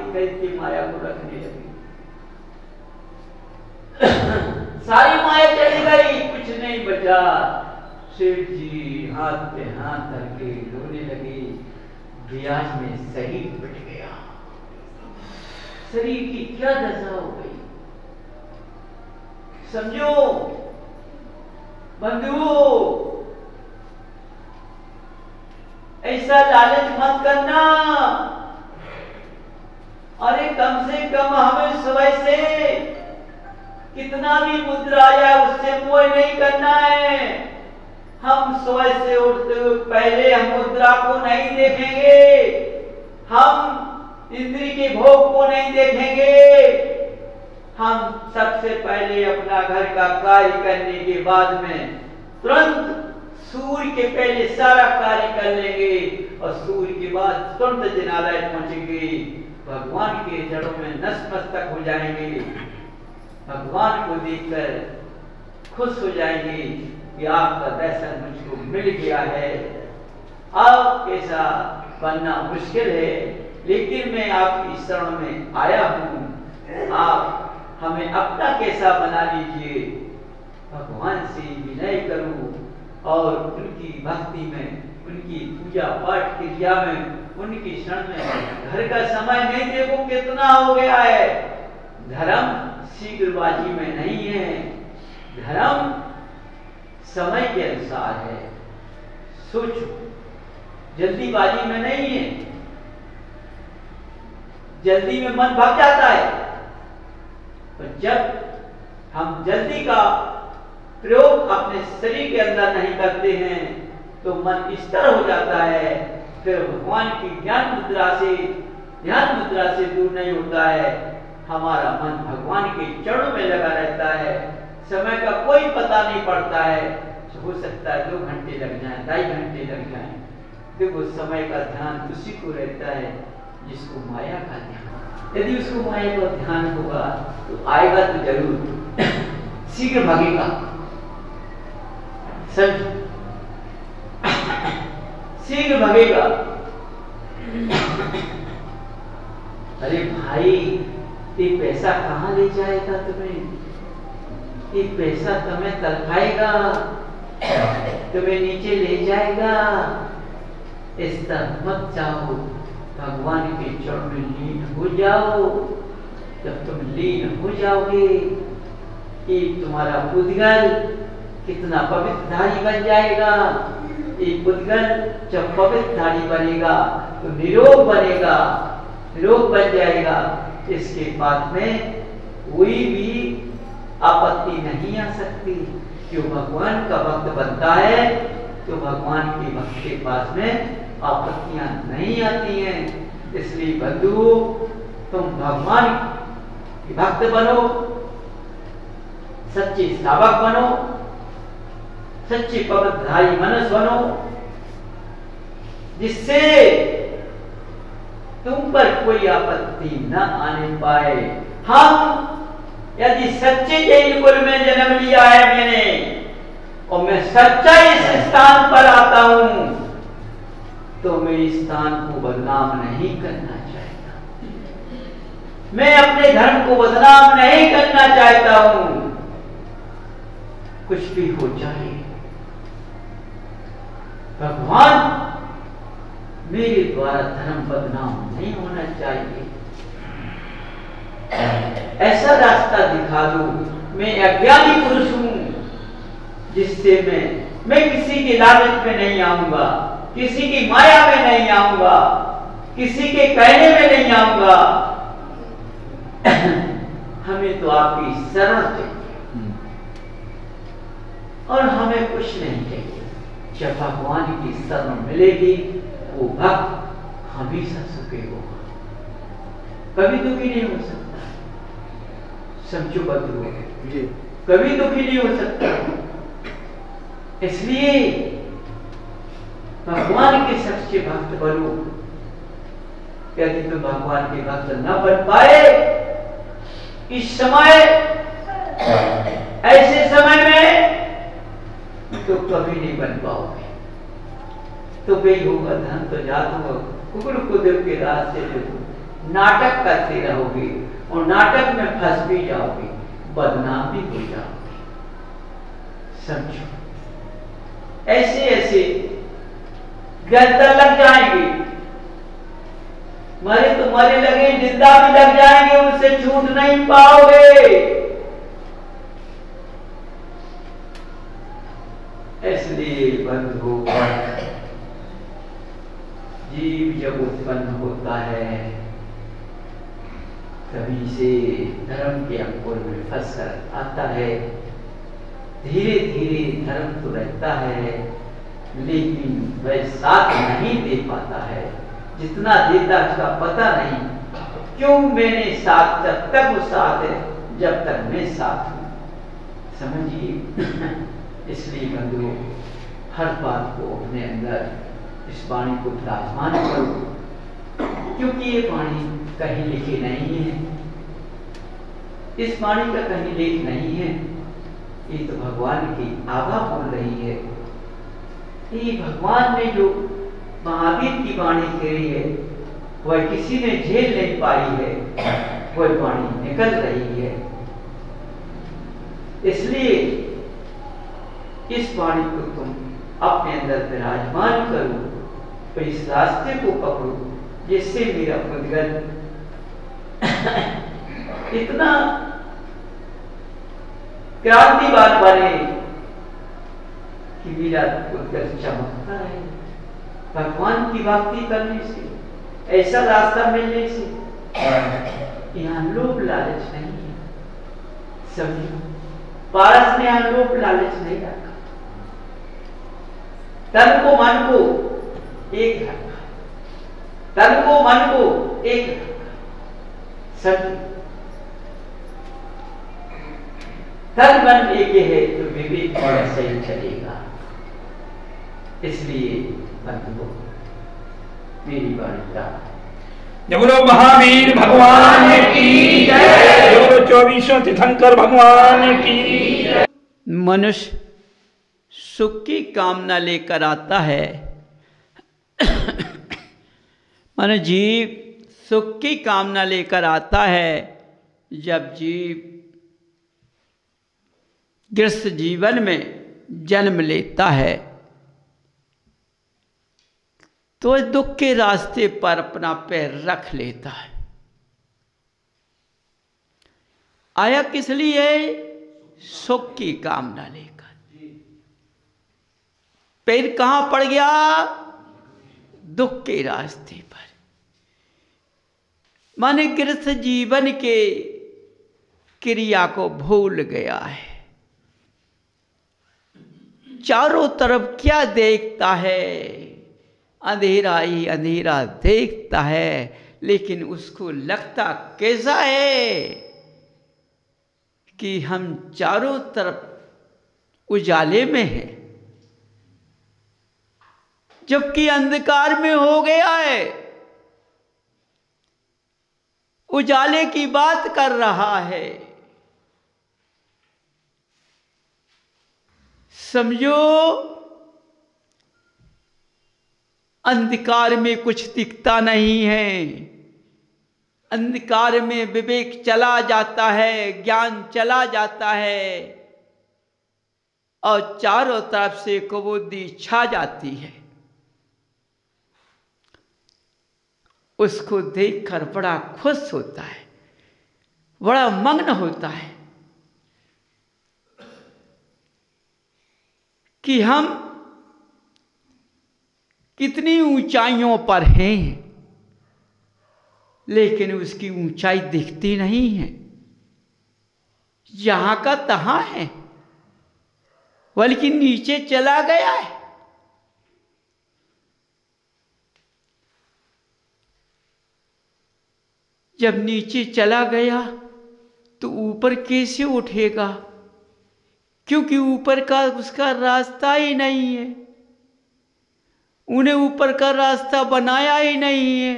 खरीद के माया को रखने लगी। सारी माया चली गई, कुछ नहीं बचा। सेठ जी हाथ पे हाथ धर के रोने लगे। ब्याज में शरीर पिट गया। शरीर की क्या दशा हो गई समझो बंधुओं। ऐसा लालच मत करना। अरे कम से कम हमें सुबह से कितना भी मुद्रा आया उससे मोह नहीं करना है। हम सुबह से उठते हुए पहले हम मुद्रा को नहीं देखेंगे, हम इंद्री के भोग को नहीं देखेंगे। हम सबसे पहले अपना घर का कार्य करने के बाद में तुरंत सूर्य के पहले सारा कार्य कर लेंगे और सूर्य के बाद तुरंत जिनालय पहुंचेंगे। भगवान के जड़ों में नतमस्तक हो जाएंगे। भगवान को देखकर खुश हो जाएंगे कि आपका दर्शन मुझको मिल गया है। अब कैसा बनना मुश्किल है, लेकिन मैं आपकी शरण में आया हूँ। आप हमें अपना कैसा बना लीजिए। भगवान से विनय करूं और उनकी भक्ति में, उनकी पूजा पाठ क्रिया में, उनकी शरण में। घर का समय नहीं देखो कितना हो गया है। धर्म शीघ्रबाजी में नहीं है, धर्म समय के अनुसार है। सोचो, जल्दीबाजी में नहीं है। जल्दी में मन भाग जाता है, और जब हम जल्दी का प्रयोग अपने शरीर के अंदर नहीं करते हैं तो मन स्थिर हो जाता है। फिर भगवान की ध्यान मुद्रा से दूर नहीं होता है। हमारा मन भगवान के चरणों में लगा रहता है। समय का कोई पता नहीं पड़ता है। हो सकता है 2 घंटे लग जाए, 2.5 घंटे लग जाए। देखो, समय का ध्यान उसी को रहता है जिसको माया का ध्यान। यदि उसको माया का ध्यान होगा तो आएगा तो जरूर, शीघ्र भागेगा। शीघ्र भागेगा। अरे भाई, ये पैसा कहाँ ले जाएगा तुम्हें? ये पैसा तुम्हें तड़पाएगा, तुम्हें नीचे ले जाएगा। इस तरह मत जाओ, भगवान के चरण में लीन हो जाओ। जब तुम लीन हो जाओगे, एक तुम्हारा पुद्गल कितना पवित्रधारी बन जाएगा। एक पुद्गल जब पवित्रधारी बनेगा तो निरोग बनेगा, निरोग बन जाएगा। इसके बाद में कोई भी आपत्ति नहीं आ सकती। जो भगवान का भक्त बनता है तो भगवान के भक्त के पास में आपत्तियां नहीं आती हैं। इसलिए बंधुओं, तुम भगवान के भक्त बनो, सच्चे श्रावक बनो, सच्चे पवित्रधारी मनुष्य बनो, जिससे तुम पर कोई आपत्ति न आने पाए। हम यदि सच्चे जैन कुल में जन्म लिया है मैंने, और मैं सच्चा इस स्थान पर आता हूं, तो मैं इस स्थान को बदनाम नहीं करना चाहता। मैं अपने धर्म को बदनाम नहीं करना चाहता हूं। कुछ भी हो जाए, भगवान मेरे द्वारा धर्म बदनाम नहीं होना चाहिए। ऐसा रास्ता दिखा दो। मैं अज्ञानी पुरुष हूं, जिससे मैं किसी के लालच में नहीं आऊंगा, किसी की माया में नहीं आऊंगा, किसी के कहने में नहीं आऊंगा। हमें तो आपकी शरण चाहिए और हमें कुछ नहीं चाहिए। जब भगवान की शरण मिलेगी, वो भक्त हमेशा सुखी होगा, कभी दुखी नहीं हो सकता। समझो बंधुओं, कभी दुखी नहीं हो सकता। इसलिए भगवान के सच्चे भक्त बनो। यदि तुम भगवान के भक्त न बन पाए इस समय, ऐसे समय में, तो कभी नहीं बन पाओगे। तो वही होगा, धन तो जात होगा, कुकुर को देव के रास्ते जो नाटक करते रहोगे और नाटक में फंस भी जाओगे, बदनाम भी हो जाओगे। समझो, ऐसे ऐसे गर्दन लग जाएंगे, मरे तो मरे लगे, जिंदा भी लग जाएंगे, उससे छूट नहीं पाओगे। इसलिए बंधु, जीव जब उत्पन्न होता है तभी से धर्म के अंकुर में फंस कर आता है। धीरे धीरे धर्म तो रहता है, लेकिन वह साथ नहीं दे पाता है। जितना देता उसका पता नहीं। क्यों मैंने साथ, जब तक वो साथ है, जब तक मैं साथ हूं। समझिए। इसलिए बंधुओं, हर बात को अपने अंदर इस वाणी को विराजमान करो, क्योंकि ये वाणी कहीं लिखी नहीं है। इस वाणी का कहीं लेख नहीं है। ये तो भगवान की आभा बोल रही है। ये भगवान ने जो महावीर की वाणी कही है, वह किसी ने झेल नहीं पाई है, वह वाणी निकल रही है। इसलिए इस वाणी को तुम अपने अंदर विराजमान करो, तो इस रास्ते को पकड़ो, जिससे मेरा उद्गल इतना क्रांतिवान बने कि मेरा उद्गल चमकता है। भगवान की भक्ति करने से, ऐसा रास्ता मिलने से यहाँ लोभ लालच नहीं है। समझो, पारस ने यहाँ लोभ लालच नहीं रखा। तन को मन को एक रखा, तन को मन को एक रखा। समझो, तन मन एक है तो विवेक ऐसा ही चलेगा। इसलिए बंधुओं, मेरी वाणी का बोलो महावीर भगवान की जय, बोलो 24वें तीर्थंकर भगवान की जय। मनुष्य सुख की कामना लेकर आता है। मन जीव सुख की कामना लेकर आता है। जब जीव गृहस्थ जीवन में जन्म लेता है तो दुख के रास्ते पर अपना पैर रख लेता है। आया किस लिए? सुख की कामना लेकर। पैर कहां पड़ गया? दुख के रास्ते पर। माने गृहस्थ जीवन के क्रिया को भूल गया है। चारों तरफ क्या देखता है? अंधेरा ही अंधेरा देखता है, लेकिन उसको लगता कैसा है कि हम चारों तरफ उजाले में हैं, जबकि अंधकार में हो गया है। उजाले की बात कर रहा है। समझो, अंधकार में कुछ दिखता नहीं है। अंधकार में विवेक चला जाता है, ज्ञान चला जाता है और चारों तरफ से कुबुद्धि छा जाती है। उसको देखकर बड़ा खुश होता है, बड़ा मग्न होता है कि हम कितनी ऊंचाइयों पर हैं, लेकिन उसकी ऊंचाई दिखती नहीं है। जहां का तहां है, बल्कि नीचे चला गया है। जब नीचे चला गया तो ऊपर कैसे उठेगा? क्योंकि ऊपर का उसका रास्ता ही नहीं है। उन्हें ऊपर का रास्ता बनाया ही नहीं है।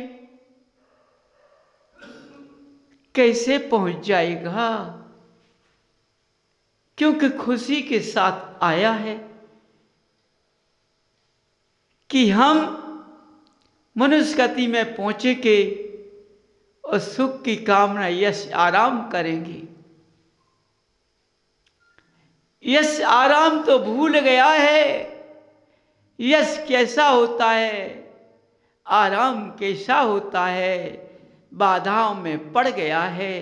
कैसे पहुंच जाएगा? क्योंकि खुशी के साथ आया है कि हम मनुष्य गति में पहुंचे के और सुख की कामना, यश आराम करेंगे। यश आराम तो भूल गया है, यश कैसा होता है, आराम कैसा होता है, बाधाओं में पड़ गया है।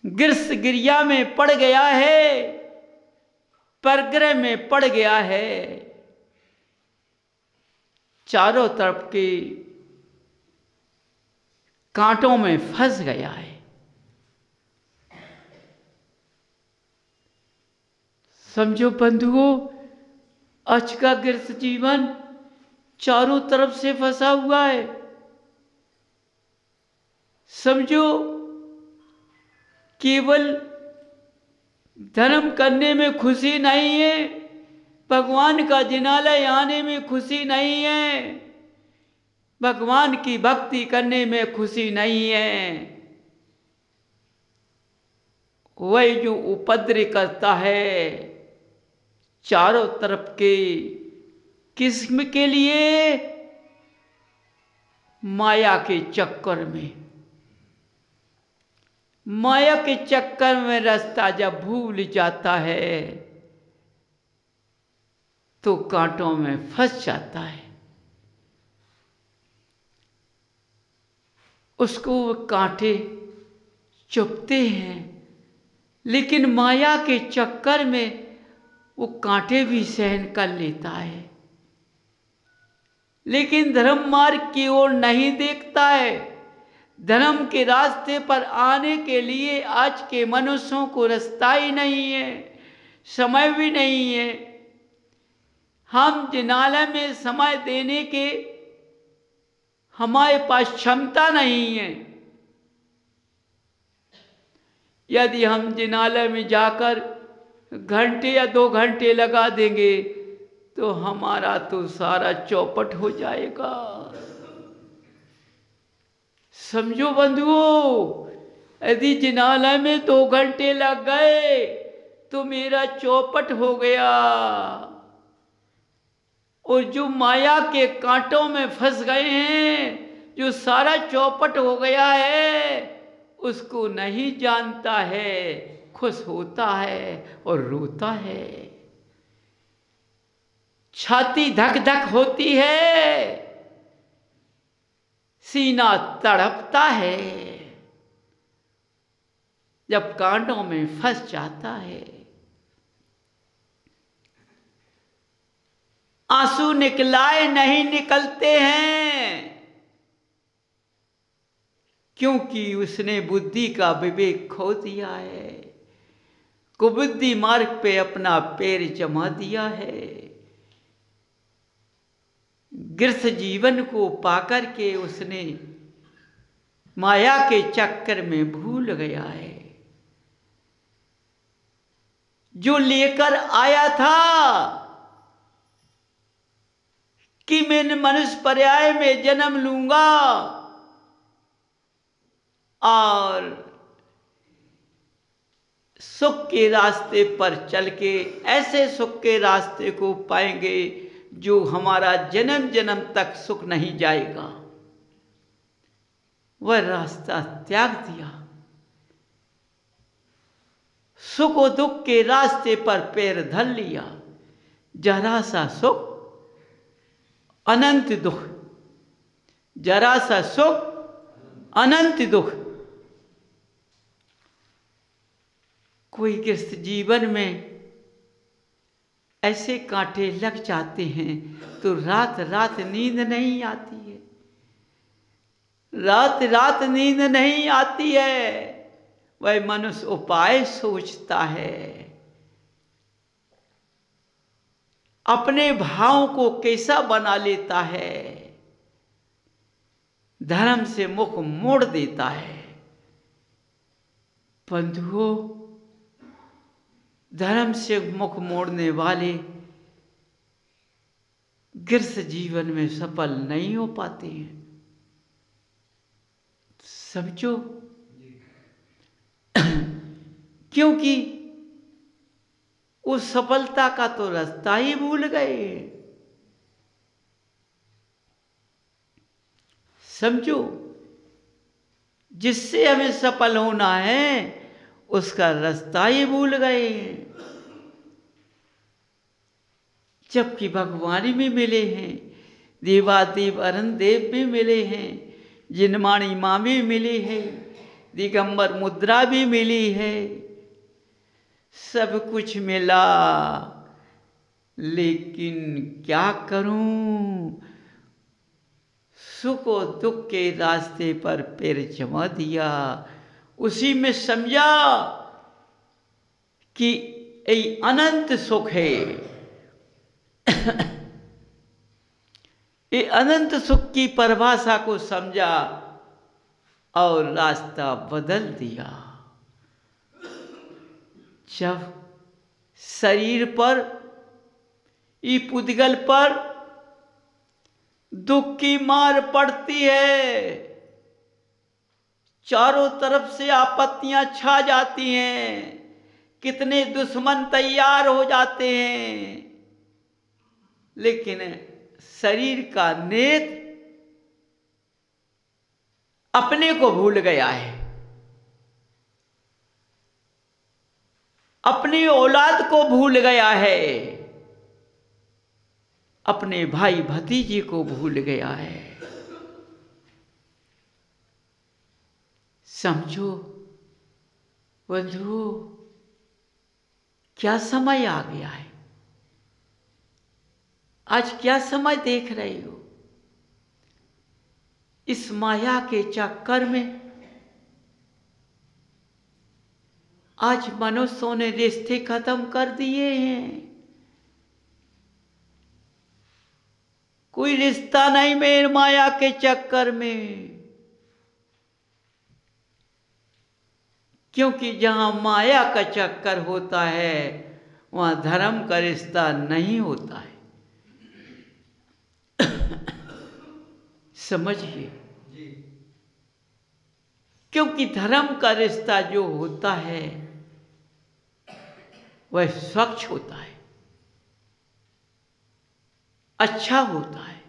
गिरस गिरिया में पड़ गया है, परग्रह में पड़ गया है, चारों तरफ के कांटों में फंस गया है। समझो बंधुओं, आज का गृहस्थ जीवन चारों तरफ से फंसा हुआ है। समझो, केवल धर्म करने में खुशी नहीं है, भगवान का जिनालय आने में खुशी नहीं है, भगवान की भक्ति करने में खुशी नहीं है। वही जो उपद्रव करता है चारों तरफ के, किस्म के लिए, माया के चक्कर में। माया के चक्कर में रास्ता जब भूल जाता है तो कांटों में फंस जाता है। उसको वो कांटे चुभते हैं, लेकिन माया के चक्कर में वो कांटे भी सहन कर लेता है, लेकिन धर्म मार्ग की ओर नहीं देखता है। धर्म के रास्ते पर आने के लिए आज के मनुष्यों को रास्ता ही नहीं है, समय भी नहीं है। हम जिनालय में समय देने के हमारे पास क्षमता नहीं है। यदि हम जिनालय में जाकर घंटे या 2 घंटे लगा देंगे तो हमारा तो सारा चौपट हो जाएगा। समझो बंधुओं, यदि जिनालय में 2 घंटे लग गए तो मेरा चौपट हो गया, और जो माया के कांटों में फंस गए हैं, जो सारा चौपट हो गया है, उसको नहीं जानता है, खुश होता है और रोता है। छाती धक धक होती है, सीना तड़पता है जब कांटों में फंस जाता है। आंसू निकलाए नहीं निकलते हैं, क्योंकि उसने बुद्धि का विवेक खो दिया है, कुबुद्धि मार्ग पे अपना पैर जमा दिया है। गृहस्थ जीवन को पाकर के उसने माया के चक्कर में भूल गया है। जो लेकर आया था कि मैं मनुष्य पर्याय में जन्म लूंगा और सुख के रास्ते पर चल के ऐसे सुख के रास्ते को पाएंगे जो हमारा जन्म जन्म तक सुख नहीं जाएगा, वह रास्ता त्याग दिया। सुख और दुख के रास्ते पर पैर धर लिया। जरा सा सुख अनंत दुख, जरा सा सुख अनंत दुख। कोई गृहस्थ जीवन में ऐसे कांटे लग जाते हैं तो रात रात नींद नहीं आती है, रात रात नींद नहीं आती है। वह मनुष्य उपाय सोचता है, अपने भाव को कैसा बना लेता है, धर्म से मुख मोड़ देता है। बंधुओं, धर्म से मुख मोड़ने वाले गृहस्थ जीवन में सफल नहीं हो पाते हैं। समझो, क्योंकि उस सफलता का तो रास्ता ही भूल गए। समझो, जिससे हमें सफल होना है उसका रास्ता ही भूल गए हैं। जबकि भगवान भी मिले हैं, देवादेव अरुण देव भी मिले हैं, जिनमाणी माँ भी मिली है, दिगंबर मुद्रा भी मिली है, सब कुछ मिला, लेकिन क्या करूं, सुख और दुख के रास्ते पर पैर जमा दिया। उसी में समझा कि ये अनंत सुख है, ये अनंत सुख की परिभाषा को समझा और रास्ता बदल दिया। जब शरीर पर, ई पुद्गल पर दुख की मार पड़ती है, चारों तरफ से आपत्तियां छा जाती हैं, कितने दुश्मन तैयार हो जाते हैं, लेकिन शरीर का नेत्र अपने को भूल गया है, अपनी औलाद को भूल गया है, अपने भाई भतीजे को भूल गया है। समझो बंधुओं, क्या समय आ गया है। आज क्या समय देख रहे हो। इस माया के चक्कर में आज मनुष्यों ने रिश्ते खत्म कर दिए हैं। कोई रिश्ता नहीं मेरे माया के चक्कर में, क्योंकि जहां माया का चक्कर होता है वहां धर्म का रिश्ता नहीं होता है। समझिए, क्योंकि धर्म का रिश्ता जो होता है वह स्वच्छ होता है, अच्छा होता है,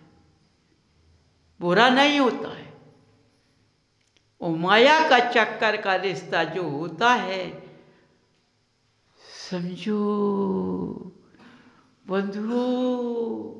बुरा नहीं होता है। वो माया का चक्कर का रिश्ता जो होता है, समझो बंधुओं,